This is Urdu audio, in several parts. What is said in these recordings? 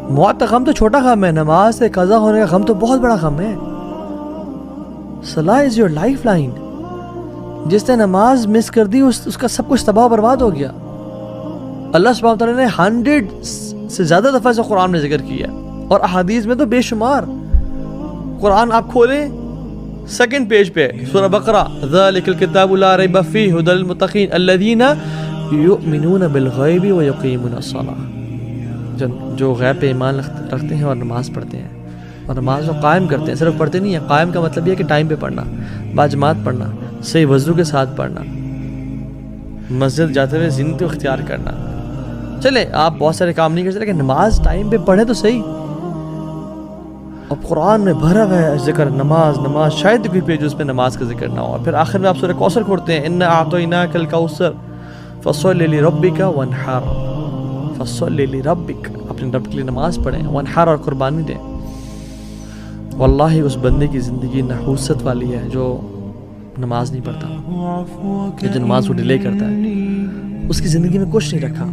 موت کا غم تو چھوٹا غم ہے، نماز سے قضا ہونے کا غم تو بہت بڑا غم ہے. صلاح از یور لائف لائن. جس نے نماز مس کر دی اس کا سب کچھ تباہ و برباد ہو گیا. اللہ سبحانہ وتعالیٰ نے 100 سے زیادہ دفعہ سے قرآن میں ذکر کیا اور احادیث میں تو بے شمار. قرآن آپ کھولیں 2nd پیج پہ سورہ بقرہ، ذالک الکتاب لا ریب فیہ ھدی للمتقین الذین یؤمنون بالغیب ویقیمون الصلاۃ. جو غیب پہ ایمان رکھتے ہیں اور نماز پڑھتے ہیں اور نماز کو قائم کرتے ہیں. صرف پڑھتے نہیں ہیں، قائم کا مطلب یہ ہے کہ ٹائم پہ پڑھنا، باجماعت پڑھنا، صحیح وضو کے ساتھ پڑھنا، مسجد جاتے ہوئے زینت اختیار کرنا. چلے آپ بہت سارے کام نہیں کر سکتے لیکن نماز ٹائم پہ پڑھیں تو صحیح. اب قرآن میں بھرا ہوا ہے ذکر نماز. شاید کوئی پیج اس پہ نماز کا ذکر نہ ہو. پھر آخر میں آپ سورہ کوثر کھولتے ہیں، انا اعطیناک الکوثر فصل لربک وانحر. فصل لربک، اپنے رب کے لیے نماز پڑھیں، وانحر اور قربانی دیں. واللہ اس بندے کی زندگی نحوست والی ہے جو نماز نہیں پڑھتا، جو نماز کو ڈیلے کرتا ہے. اس کی زندگی میں کچھ نہیں رکھا.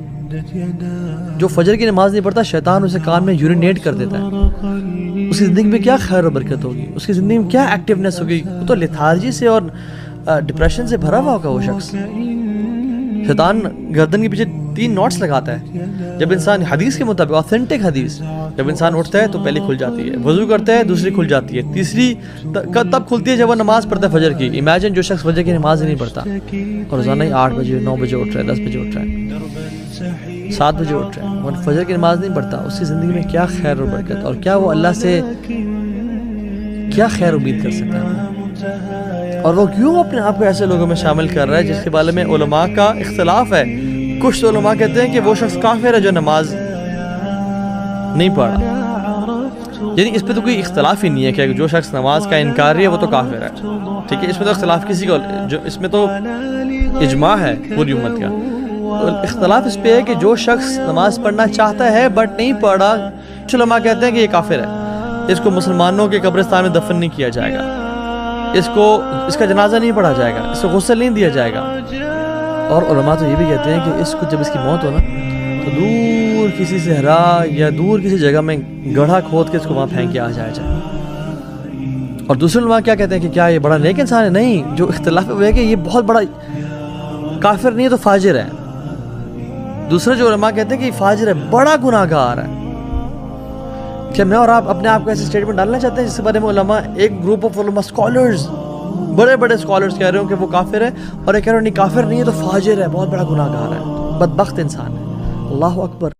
جو فجر کی نماز نہیں پڑھتا، شیطان اسے کان میں یورینیٹ کر دیتا ہے. اس کی زندگی میں کیا خیر و برکت ہوگی؟ اس کی زندگی میں کیا ایکٹیونیس ہوگی؟ وہ تو لیتھارجی سے اور ڈپریشن سے بھرا ہوا ہوگا وہ شخص. شیطان گردن کے پیچھے 3 نوٹس لگاتا ہے. جب انسان، حدیث کے مطابق آتھینٹک حدیث، جب انسان اٹھتا ہے تو پہلی کھل جاتی ہے، وضو کرتا ہے دوسری کھل جاتی ہے، تیسری تب کھلتی ہے جب وہ نماز پڑھتا ہے فجر کی. امیجن جو شخص فجر کی نماز ہی نہیں پڑھتا اور روزانہ ہی 8 بجے 9 بجے اٹھ رہا ہے، 10 بجے اٹھ رہا ہے، 7 بجے اٹھ رہا ہے، وہ فجر کی نماز نہیں پڑھتا. اس کی زندگی میں کیا خیر و برکت، اور کیا وہ اللہ سے کیا خیر امید کر سکتا ہے؟ اور وہ کیوں اپنے آپ کو ایسے لوگوں میں شامل کر رہا ہے جس کے بارے میں علماء کا اختلاف ہے. کچھ علماء کہتے ہیں کہ وہ شخص کافر ہے جو نماز نہیں پڑھا. یعنی اس پہ تو کوئی اختلاف ہی نہیں ہے کہ جو شخص نماز کا انکاری ہے وہ تو کافر ہے. ٹھیک ہے، اس میں تو اختلاف کسی کو، جو اس میں تو اجماع ہے پوری امت کا. اختلاف اس پہ ہے کہ جو شخص نماز پڑھنا چاہتا ہے بٹ نہیں پڑھا، کچھ علماء کہتے ہیں کہ یہ کافر ہے، اس کو مسلمانوں کے قبرستان میں دفن نہیں کیا جائے گا، اس کا جنازہ نہیں پڑھا جائے گا، اس کو غسل نہیں دیا جائے گا. اور علماء تو یہ بھی کہتے ہیں کہ اس کو جب اس کی موت ہو نا تو دور کسی صحرا یا دور کسی جگہ میں گڑھا کھود کے اس کو وہاں پھینک کے آ جائے. اور دوسرے علماء کیا کہتے ہیں کہ کیا یہ بڑا نیک انسان ہے؟ نہیں، جو اختلاف ہے کہ یہ بہت بڑا کافر نہیں ہے تو فاجر ہے. دوسرے جو علماء کہتے ہیں کہ یہ فاجر ہے، بڑا گناہ گار ہے. کیا میں اور آپ اپنے آپ کو ایسے اسٹیٹمنٹ ڈالنا چاہتے ہیں جس کے بارے میں علماء، ایک گروپ آف علماء اسکالرز، بڑے بڑے اسکالرز کہہ رہے ہوں کہ وہ کافر ہے، اور ایک کہہ رہے ہیں نہیں کافر نہیں ہے تو فاجر ہے، بہت بڑا گناہ گار ہے، بدبخت انسان ہے. اللہ اکبر.